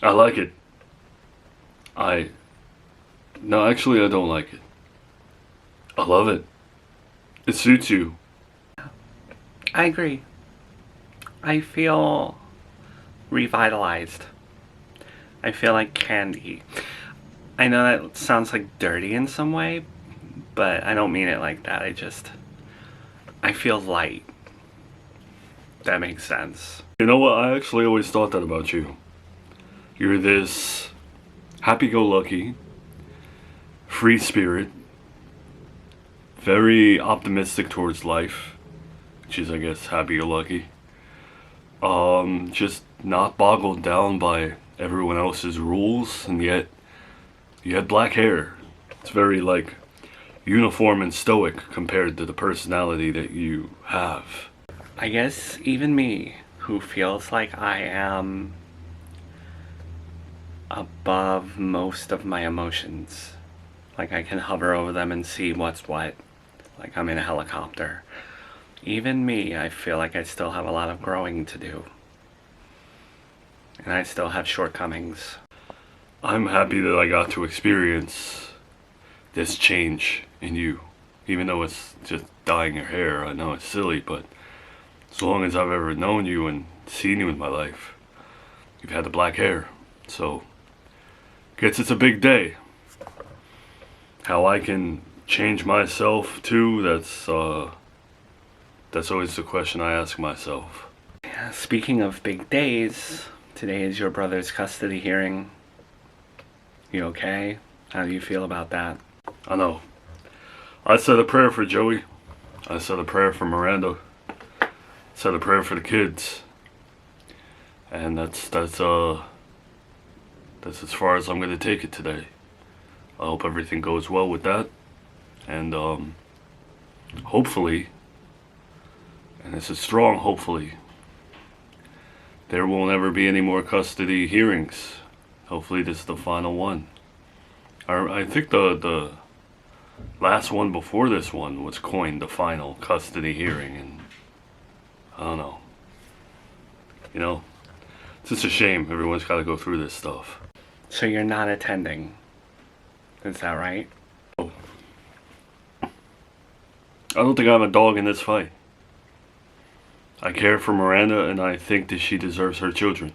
I like it. I... No, actually, I don't like it. I love it. It suits you. I agree. I feel revitalized. I feel like candy. I know that sounds like dirty in some way, but I don't mean it like that. I feel light. That makes sense. You know what? I actually always thought that about you. You're this happy-go-lucky, free spirit, very optimistic towards life, which is, I guess, happy-go-lucky. Just not boggled down by everyone else's rules, and yet you had black hair. It's very, like, uniform and stoic compared to the personality that you have. I guess even me, who feels like I am above most of my emotions, like I can hover over them and see what's what, like I'm in a helicopter. Even me, I feel like I still have a lot of growing to do. And I still have shortcomings. I'm happy that I got to experience this change in you. Even though it's just dyeing your hair, I know it's silly, but as long as I've ever known you and seen you in my life, you've had the black hair. So, guess it's a big day. How I can change myself too, that's always the question I ask myself. Yeah, speaking of big days, today is your brother's custody hearing. You okay? How do you feel about that? I know. I said a prayer for Joey. I said a prayer for Miranda. I said a prayer for the kids. And that's as far as I'm gonna take it today. I hope everything goes well with that. And hopefully, and this is strong hopefully, there will never be any more custody hearings. Hopefully this is the final one. I think the last one before this one was coined the final custody hearing, and I don't know. You know, it's just a shame everyone's got to go through this stuff. So you're not attending. Is that right? I don't think I'm a dog in this fight. I care for Miranda and I think that she deserves her children.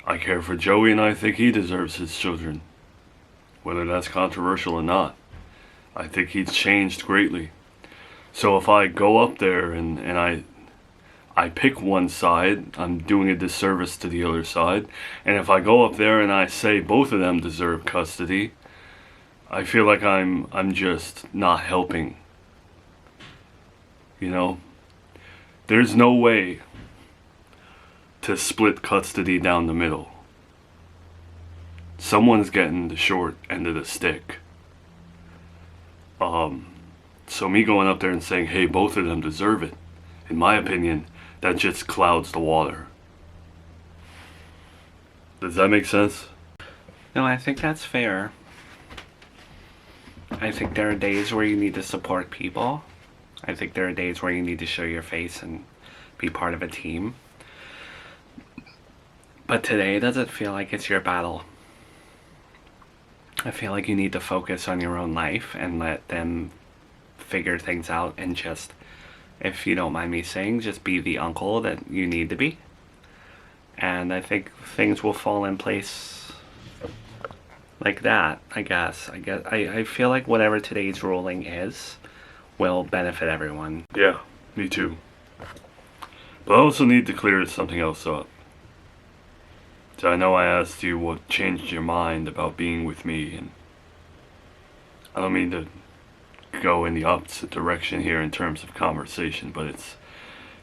I care for Joey and I think he deserves his children. Whether that's controversial or not. I think he's changed greatly. So if I go up there and I pick one side, I'm doing a disservice to the other side. And if I go up there and I say both of them deserve custody, I feel like I'm just not helping. You know? There's no way to split custody down the middle. Someone's getting the short end of the stick. So me going up there and saying, hey, both of them deserve it, in my opinion, that just clouds the water. Does that make sense? No, I think that's fair. I think there are days where you need to support people. I think there are days where you need to show your face and be part of a team. But today doesn't feel like it's your battle. I feel like you need to focus on your own life and let them figure things out and just, if you don't mind me saying, just be the uncle that you need to be. And I think things will fall in place like that, I guess. I feel like whatever today's ruling is will benefit everyone. Yeah, me too. But I also need to clear something else up. So I know I asked you what changed your mind about being with me, and I don't mean to go in the opposite direction here in terms of conversation, but it's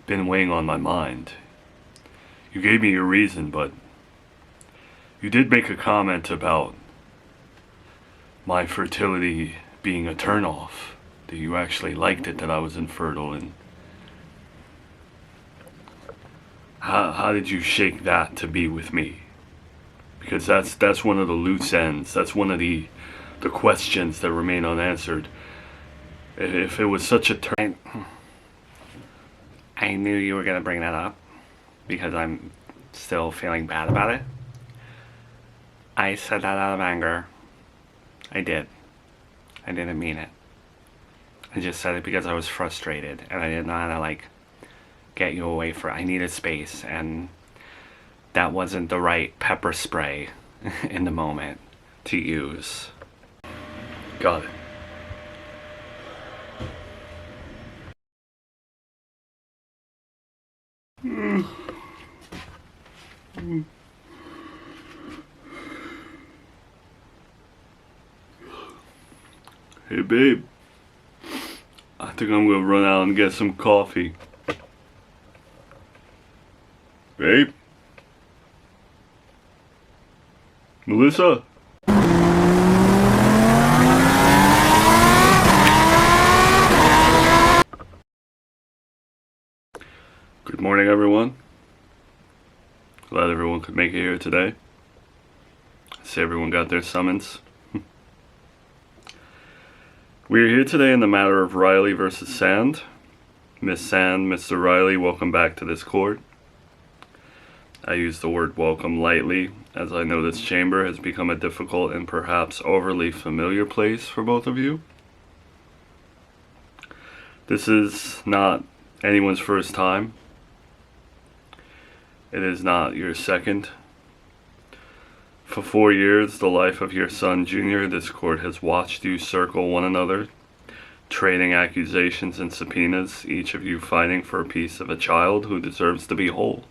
been weighing on my mind. You gave me your reason, but you did make a comment about my fertility being a turnoff, that you actually liked it that I was infertile, and how did you shake that to be with me? Because that's one of the loose ends. That's one of the questions that remain unanswered. If it was such a turn, I knew you were going to bring that up because I'm still feeling bad about it. I said that out of anger. I did. I didn't mean it. I just said it because I was frustrated and I didn't know how to get you away for it. I needed space, and that wasn't the right pepper spray in the moment to use. Got it. Hey, babe. I think I'm gonna run out and get some coffee. Babe? Melissa? Good morning, everyone. Glad everyone could make it here today. See, everyone got their summons. We are here today in the matter of Riley versus Sand. Miss Sand, Mr. Riley, welcome back to this court. I use the word welcome lightly, as I know this chamber has become a difficult and perhaps overly familiar place for both of you. This is not anyone's first time. It is not your second. For 4 years, the life of your son, Junior, this court has watched you circle one another, trading accusations and subpoenas, each of you fighting for a piece of a child who deserves to be whole.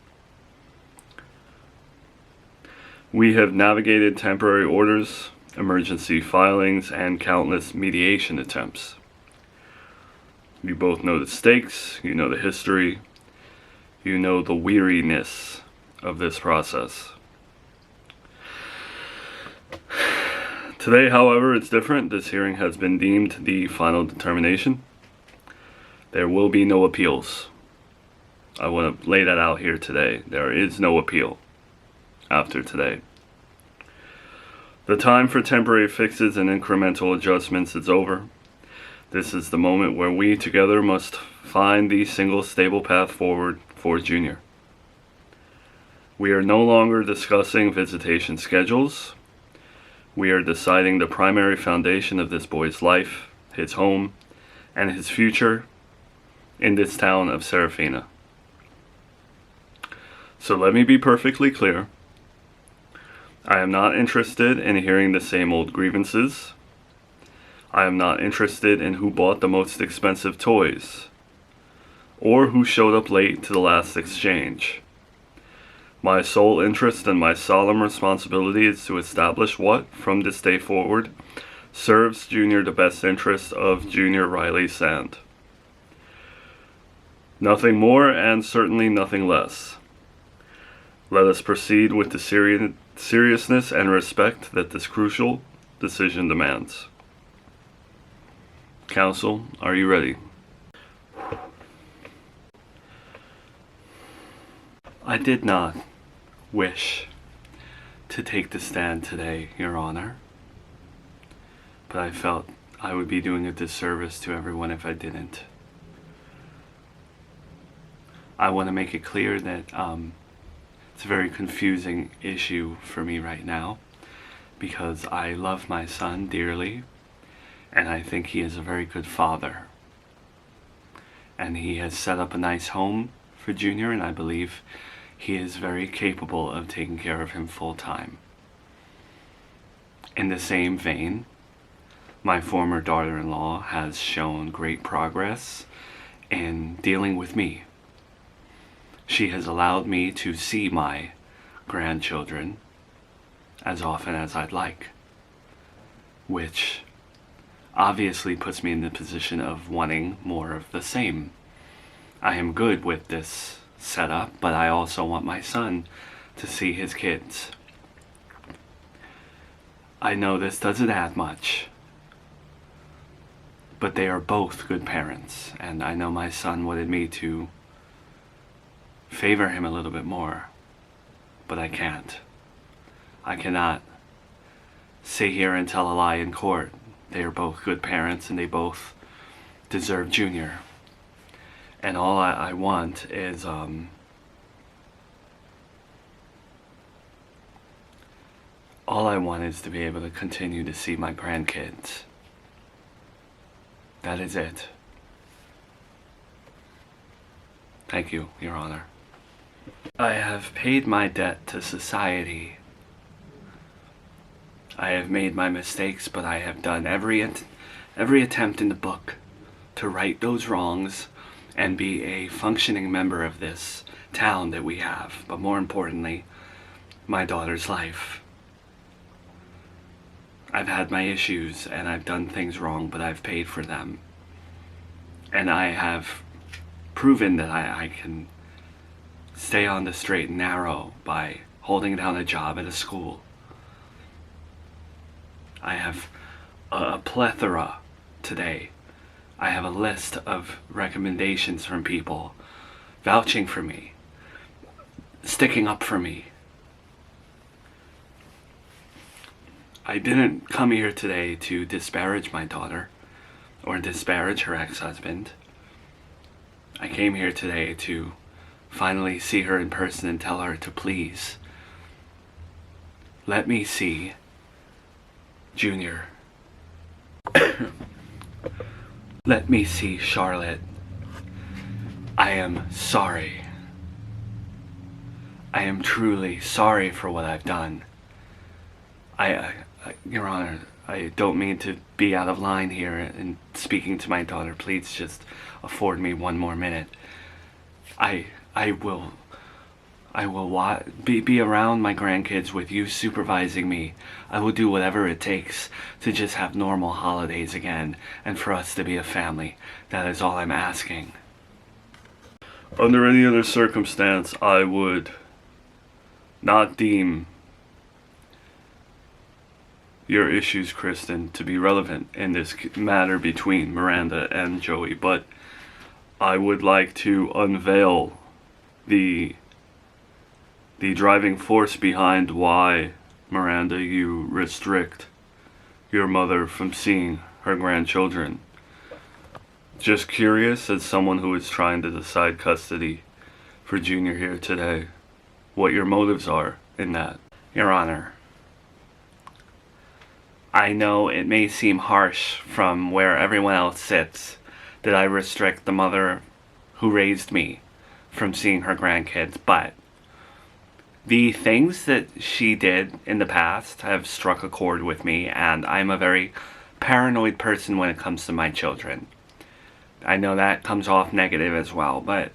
We have navigated temporary orders, emergency filings, and countless mediation attempts. You both know the stakes, you know the history, you know the weariness of this process. Today, however, it's different. This hearing has been deemed the final determination. There will be no appeals. I want to lay that out here today. There is no appeal after today. The time for temporary fixes and incremental adjustments is over. This is the moment where we together must find the single stable path forward for Junior. We are no longer discussing visitation schedules. We are deciding the primary foundation of this boy's life, his home, and his future in this town of Serafina. So let me be perfectly clear. I am not interested in hearing the same old grievances. I am not interested in who bought the most expensive toys, or who showed up late to the last exchange. My sole interest and my solemn responsibility is to establish what, from this day forward, serves Junior the best interest of Junior Riley Sand. Nothing more and certainly nothing less. Let us proceed with the seriousness and respect that this crucial decision demands. Counsel, are you ready? I did not wish to take the stand today, Your Honor, but I felt I would be doing a disservice to everyone if I didn't. I want to make it clear that it's a very confusing issue for me right now, because I love my son dearly, and I think he is a very good father. And he has set up a nice home for Junior, and I believe he is very capable of taking care of him full time. In the same vein, my former daughter-in-law has shown great progress in dealing with me. She has allowed me to see my grandchildren as often as I'd like, which obviously puts me in the position of wanting more of the same. I am good with this setup, but I also want my son to see his kids. I know this doesn't add much, but they are both good parents, and I know my son wanted me to favor him a little bit more, but I can't. I cannot sit here and tell a lie in court. They are both good parents and they both deserve Junior. And all I want is All I want is to be able to continue to see my grandkids. That is it. Thank you, Your Honor. I have paid my debt to society. I have made my mistakes, but I have done every attempt in the book to right those wrongs and be a functioning member of this town that we have, but more importantly, my daughter's life. I've had my issues and I've done things wrong, but I've paid for them. And I have proven that I can stay on the straight and narrow by holding down a job at a school. I have a plethora today. I have a list of recommendations from people vouching for me, sticking up for me. I didn't come here today to disparage my daughter or disparage her ex-husband. I came here today to finally see her in person and tell her to please let me see Junior. Let me see Charlotte. I am sorry. I am truly sorry for what I've done. Your Honor, I don't mean to be out of line here in speaking to my daughter. Please just afford me one more minute. I will be around my grandkids with you supervising me. I will do whatever it takes to just have normal holidays again and for us to be a family. That is all I'm asking. Under any other circumstance, I would not deem your issues, Kristen, to be relevant in this matter between Miranda and Joey, but I would like to unveil the driving force behind why, Miranda, you restrict your mother from seeing her grandchildren. Just curious, as someone who is trying to decide custody for Junior here today, what your motives are in that. Your Honor, I know it may seem harsh from where everyone else sits that I restrict the mother who raised me from seeing her grandkids, but the things that she did in the past have struck a chord with me, and I'm a very paranoid person when it comes to my children. I know that comes off negative as well, but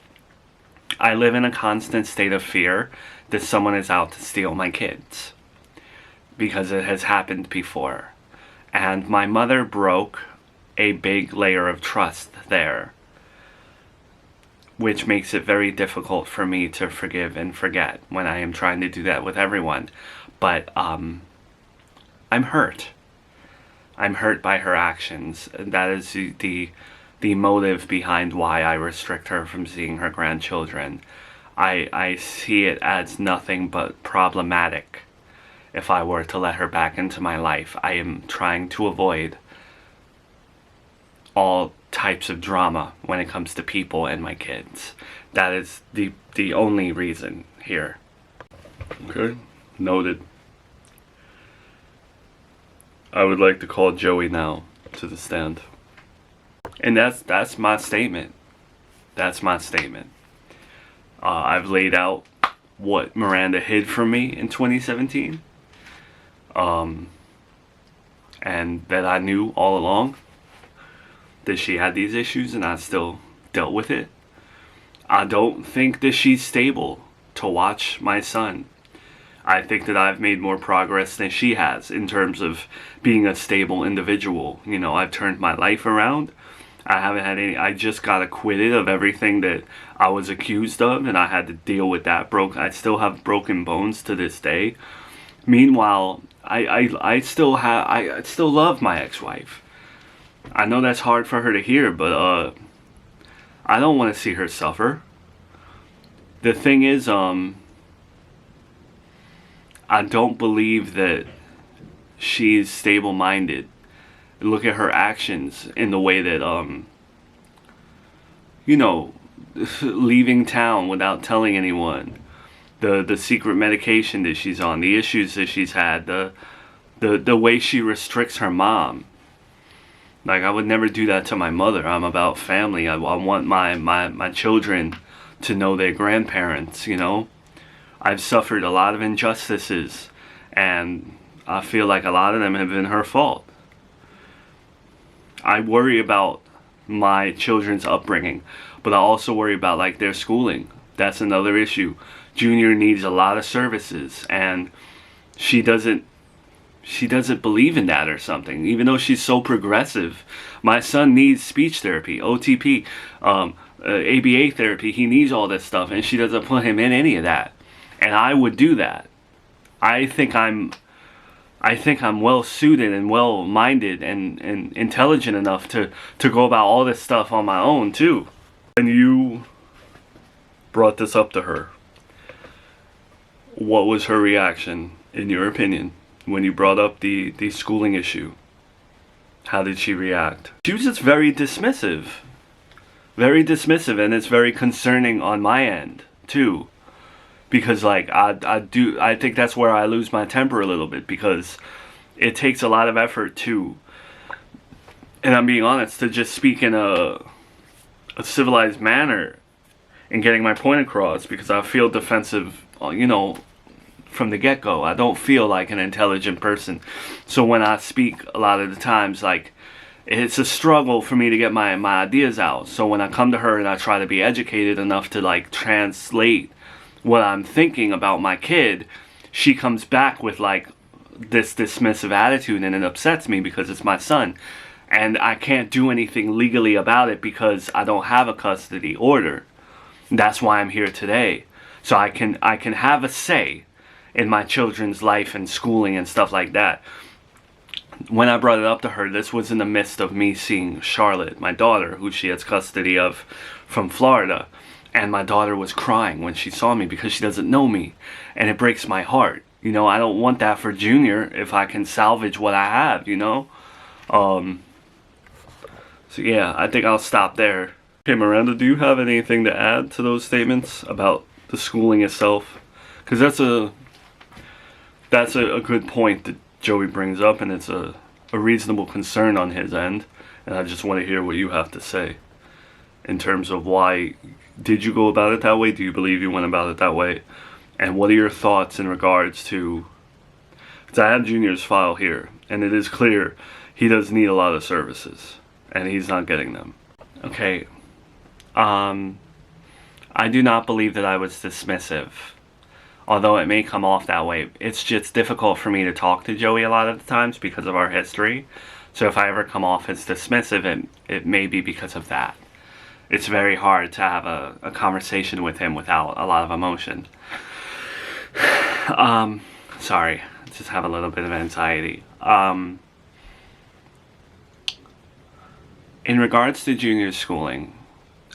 I live in a constant state of fear that someone is out to steal my kids, because it has happened before. And my mother broke a big layer of trust there, which makes it very difficult for me to forgive and forget when I am trying to do that with everyone. But I'm hurt. I'm hurt by her actions. That is the motive behind why I restrict her from seeing her grandchildren. I see it as nothing but problematic. If I were to let her back into my life, I am trying to avoid all types of drama when it comes to people and my kids. That is the only reason here. Okay, noted. I would like to call Joey now to the stand. And that's my statement. That's my statement. I've laid out what Miranda hid from me in 2017. And that I knew all along that she had these issues and I still dealt with it. I don't think that she's stable to watch my son. I think that I've made more progress than she has in terms of being a stable individual. You know, I've turned my life around. I just got acquitted of everything that I was accused of, and I had to deal with that. I still have broken bones to this day. Meanwhile, I still love my ex-wife. I know that's hard for her to hear, but I don't want to see her suffer. The thing is, I don't believe that she's stable-minded. Look at her actions in the way that, leaving town without telling anyone, the secret medication that she's on, the issues that she's had, the way she restricts her mom. Like, I would never do that to my mother. I'm about family. I want my children to know their grandparents, you know? I've suffered a lot of injustices, and I feel like a lot of them have been her fault. I worry about my children's upbringing, but I also worry about, like, their schooling. That's another issue. Junior needs a lot of services, and she doesn't believe in that or something, even though she's so progressive. My son needs speech therapy, OTP, ABA therapy. He needs all this stuff, and she doesn't put him in any of that. And I would do that. I think I'm well suited and well minded and intelligent enough to go about all this stuff on my own too. And you brought this up to her. What was her reaction, in your opinion, when you brought up the schooling issue? How did she react? She was just very dismissive. Very dismissive, and it's very concerning on my end too. Because, like, I think that's where I lose my temper a little bit, because it takes a lot of effort to, and I'm being honest, to just speak in a civilized manner and getting my point across, because I feel defensive, you know, from the get-go. I don't feel like an intelligent person. So when I speak, a lot of the times, like, it's a struggle for me to get my ideas out. So when I come to her and I try to be educated enough to, like, translate what I'm thinking about my kid, she comes back with, like, this dismissive attitude, and it upsets me because it's my son, and I can't do anything legally about it because I don't have a custody order. That's why I'm here today, so I can have a say in my children's life and schooling and stuff like that. When I brought it up to her, this was in the midst of me seeing Charlotte, my daughter, who she has custody of from Florida. And my daughter was crying when she saw me because she doesn't know me. And it breaks my heart. You know, I don't want that for Junior if I can salvage what I have, you know? So yeah, I think I'll stop there. Okay, Miranda, do you have anything to add to those statements about the schooling itself? Because that's a good point that Joey brings up, and it's a reasonable concern on his end. And I just want to hear what you have to say in terms of why. Did you go about it that way? Do you believe you went about it that way? And what are your thoughts in regards to... Because I have Junior's file here, and it is clear he does need a lot of services, and he's not getting them. Okay. I do not believe that I was dismissive, although it may come off that way. It's just difficult for me to talk to Joey a lot of the times because of our history. So if I ever come off as dismissive, it may be because of that. It's very hard to have a conversation with him without a lot of emotion. Sorry, I just have a little bit of anxiety. In regards to Junior's schooling,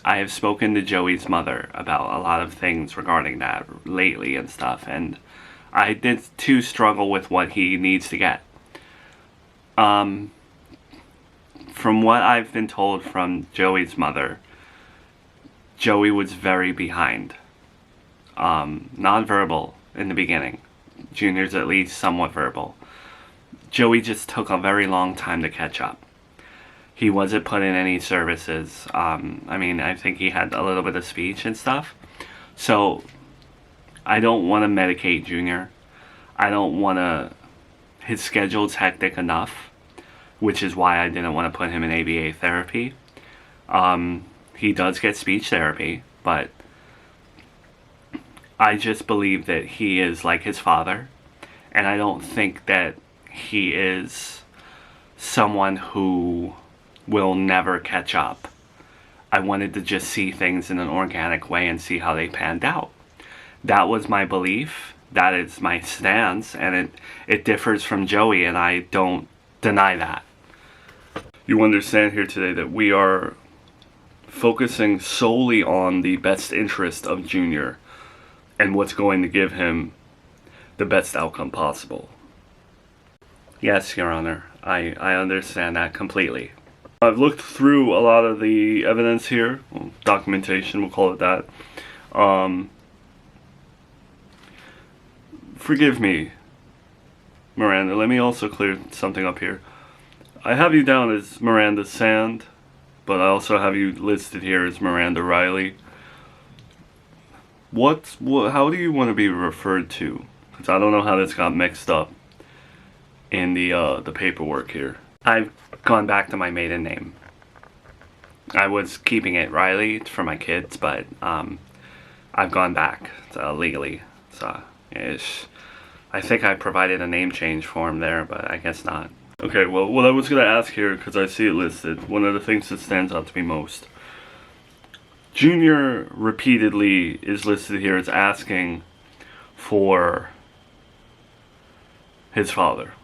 I have spoken to Joey's mother about a lot of things regarding that lately and stuff, and I did too struggle with what he needs to get. From what I've been told from Joey's mother, Joey was very behind. Non-verbal in the beginning. Junior's at least somewhat verbal. Joey just took a very long time to catch up. He wasn't put in any services. I mean, I think he had a little bit of speech and stuff. So, I don't want to medicate Junior. I don't want to... His schedule's hectic enough, which is why I didn't want to put him in ABA therapy. He does get speech therapy, but I just believe that he is like his father, and I don't think that he is someone who will never catch up. I wanted to just see things in an organic way and see how they panned out. That was my belief. That is my stance, and it differs from Joey, and I don't deny that. You understand here today that we are focusing solely on the best interest of Junior and what's going to give him the best outcome possible. Yes, Your Honor, I understand that completely. I've looked through a lot of the evidence here, documentation, we'll call it that. forgive me, Miranda. Let me also clear something up here. I have you down as Miranda Sand, but I also have you listed here as Miranda Riley. How do you want to be referred to? Because I don't know how this got mixed up in the paperwork here. I've gone back to my maiden name. I was keeping it Riley for my kids, but I've gone back legally. So I think I provided a name change form there, but I guess not. Okay, well, what I was going to ask here, because I see it listed, one of the things that stands out to me most. Junior repeatedly is listed here as asking for his father.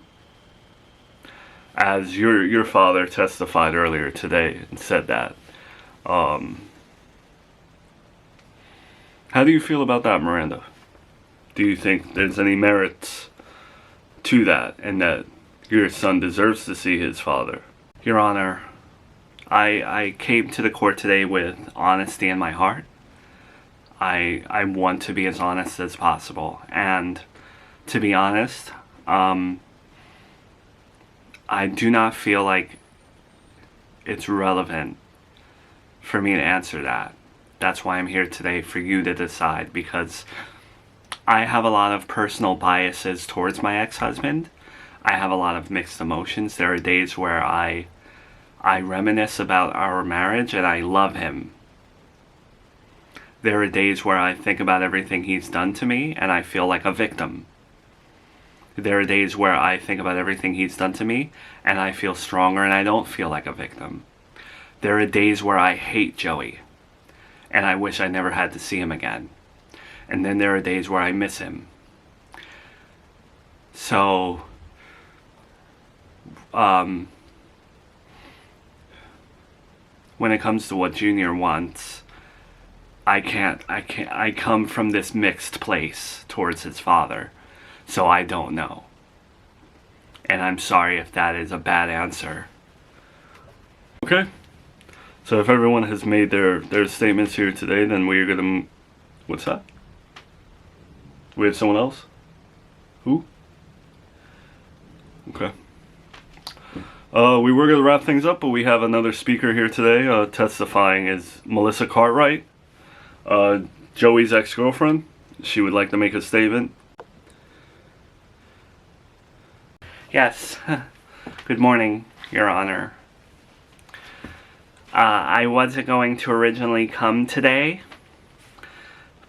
As your father testified earlier today and said that. How do you feel about that, Miranda? Do you think there's any merits to that, and that your son deserves to see his father? Your Honor, I came to the court today with honesty in my heart. I want to be as honest as possible, and to be honest, I do not feel like it's relevant for me to answer that. That's why I'm here today, for you to decide, because I have a lot of personal biases towards my ex-husband. I have a lot of mixed emotions. There are days where I reminisce about our marriage and I love him. There are days where I think about everything he's done to me and I feel like a victim. There are days where I think about everything he's done to me and I feel stronger and I don't feel like a victim. There are days where I hate Joey and I wish I never had to see him again. And then there are days where I miss him. So, when it comes to what Junior wants, I come from this mixed place towards his father. So I don't know. And I'm sorry if that is a bad answer. Okay. So if everyone has made their statements here today, then we're gonna... What's that? We have someone else? Who? Okay. We were going to wrap things up, but we have another speaker here today. Testifying is Melissa Cartwright, Joey's ex-girlfriend. She would like to make a statement. Yes. Good morning, Your Honor. I wasn't going to originally come today,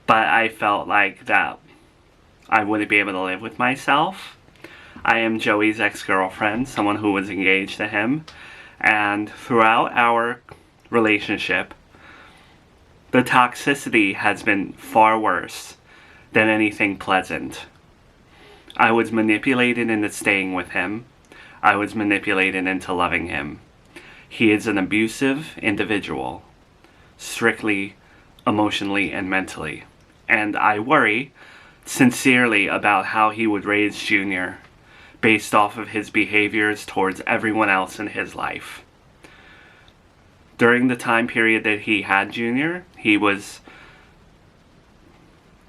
but I felt like that I wouldn't be able to live with myself. I am Joey's ex-girlfriend, someone who was engaged to him, and throughout our relationship, the toxicity has been far worse than anything pleasant. I was manipulated into staying with him. I was manipulated into loving him. He is an abusive individual, strictly emotionally and mentally, and I worry sincerely about how he would raise Junior based off of his behaviors towards everyone else in his life. During the time period that he had Junior, he was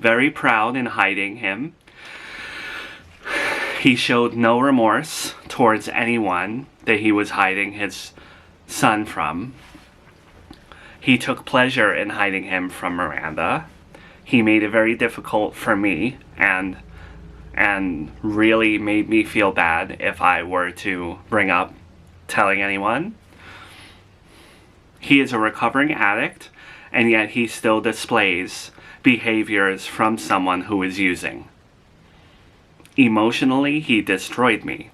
very proud in hiding him. He showed no remorse towards anyone that he was hiding his son from. He took pleasure in hiding him from Miranda. He made it very difficult for me and really made me feel bad if I were to bring up telling anyone. He is a recovering addict, and yet he still displays behaviors from someone who is using. Emotionally, he destroyed me,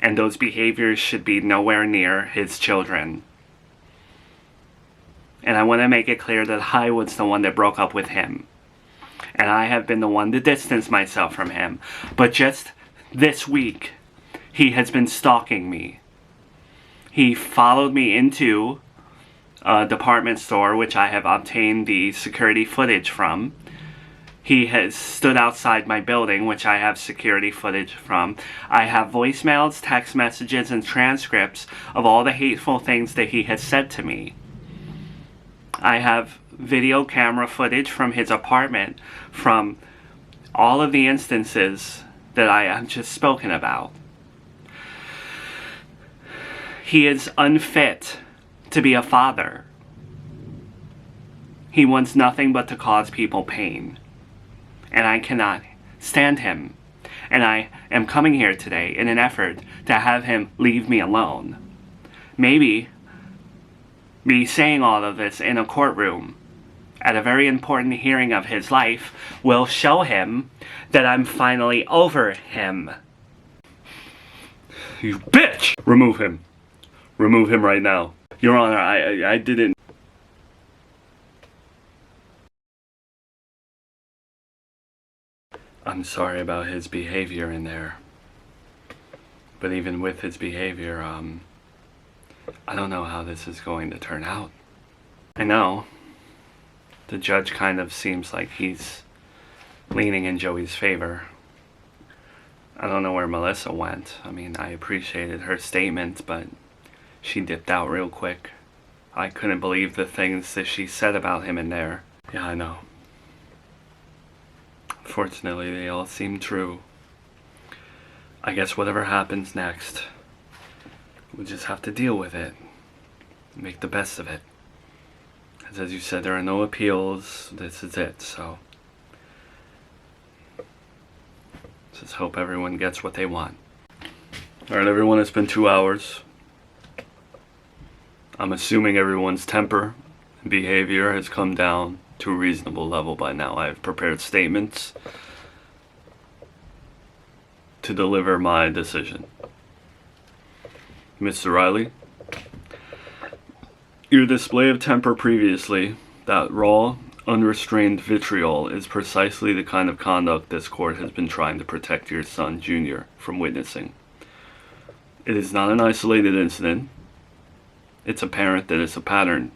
and those behaviors should be nowhere near his children. And I want to make it clear that I was the one that broke up with him. And I have been the one to distance myself from him. But just this week, he has been stalking me. He followed me into a department store, which I have obtained the security footage from. He has stood outside my building, which I have security footage from. I have voicemails, text messages, and transcripts of all the hateful things that he has said to me. I have video camera footage from his apartment from all of the instances that I have just spoken about. He is unfit to be a father. He wants nothing but to cause people pain. And I cannot stand him. And I am coming here today in an effort to have him leave me alone. Maybe me saying all of this in a courtroom at a very important hearing of his life will show him that I'm finally over him. You bitch! Remove him. Remove him right now. Your Honor, I didn't... I'm sorry about his behavior in there. But even with his behavior, I don't know how this is going to turn out. I know. The judge kind of seems like he's leaning in Joey's favor. I don't know where Melissa went. I mean, I appreciated her statement, but she dipped out real quick. I couldn't believe the things that she said about him in there. Yeah, I know. Fortunately, they all seem true. I guess whatever happens next, we'll just have to deal with it. Make the best of it. Because as you said, there are no appeals. This is it, so... just hope everyone gets what they want. Alright, everyone, it's been 2 hours. I'm assuming everyone's temper and behavior has come down to a reasonable level by now. I have prepared statements to deliver my decision. Mr. Riley, your display of temper previously, that raw, unrestrained vitriol, is precisely the kind of conduct this court has been trying to protect your son, Junior, from witnessing. It is not an isolated incident. It's apparent that it's a pattern.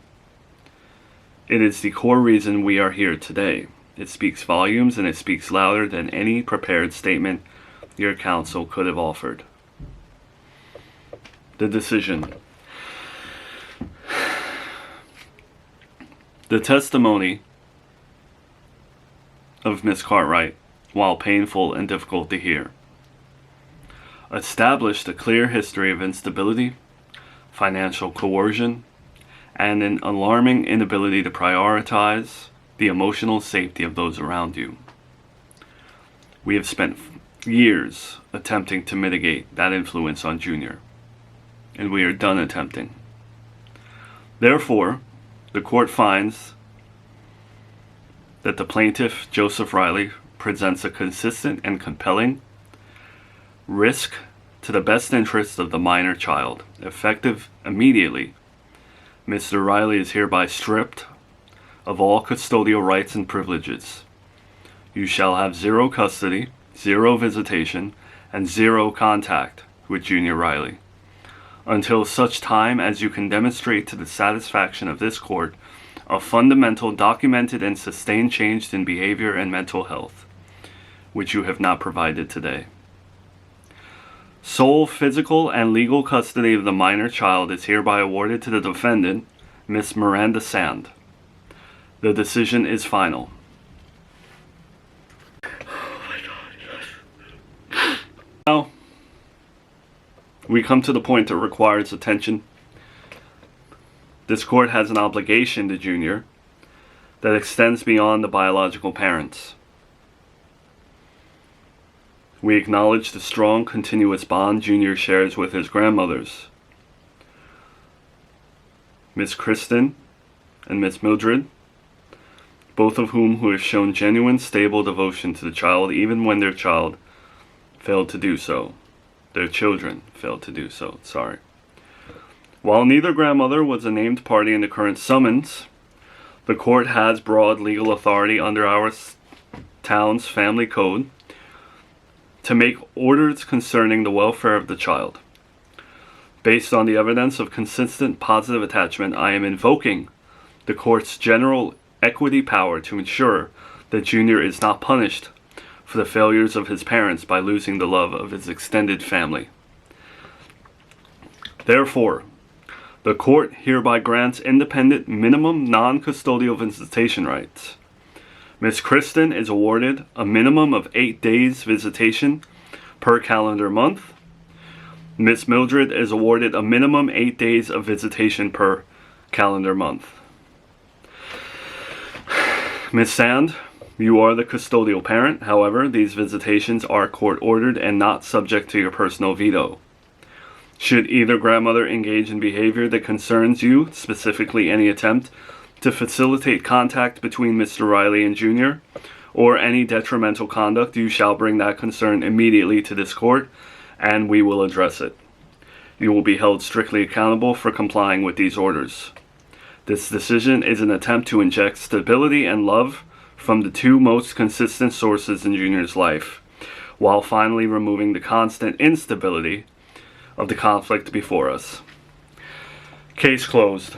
It is the core reason we are here today. It speaks volumes, and it speaks louder than any prepared statement your counsel could have offered. The decision. The testimony of Miss Cartwright, while painful and difficult to hear, established a clear history of instability, financial coercion, and an alarming inability to prioritize the emotional safety of those around you. We have spent years attempting to mitigate that influence on Junior, and we are done attempting. Therefore, the court finds that the plaintiff, Joseph Riley, presents a consistent and compelling risk to the best interest of the minor child, effective immediately. Mr. Riley is hereby stripped of all custodial rights and privileges. You shall have 0 custody, 0 visitation, and 0 contact with Junior Riley, until such time as you can demonstrate to the satisfaction of this court a fundamental, documented, and sustained change in behavior and mental health, which you have not provided today. Sole physical and legal custody of the minor child is hereby awarded to the defendant, Miss Miranda Sand. The decision is final. Oh my God, yes. Now, we come to the point that requires attention. This court has an obligation to Junior that extends beyond the biological parents. We acknowledge the strong, continuous bond Junior shares with his grandmothers, Miss Kristen and Miss Mildred, both of whom have shown genuine, stable devotion to the child even when their child failed to do so. Their children failed to do so, sorry. While neither grandmother was a named party in the current summons, the court has broad legal authority under our town's family code to make orders concerning the welfare of the child. Based on the evidence of consistent positive attachment, I am invoking the court's general equity power to ensure that Junior is not punished for the failures of his parents by losing the love of his extended family. Therefore, the court hereby grants independent minimum non-custodial visitation rights. Miss Kristen is awarded a minimum of 8 days visitation per calendar month. Miss Mildred is awarded a minimum 8 days of visitation per calendar month. Miss Sand, you are the custodial parent. However, these visitations are court-ordered and not subject to your personal veto. Should either grandmother engage in behavior that concerns you, specifically any attempt to facilitate contact between Mr. Riley and Jr., or any detrimental conduct, you shall bring that concern immediately to this court, and we will address it. You will be held strictly accountable for complying with these orders. This decision is an attempt to inject stability and love from the two most consistent sources in Junior's life, while finally removing the constant instability of the conflict before us. Case closed.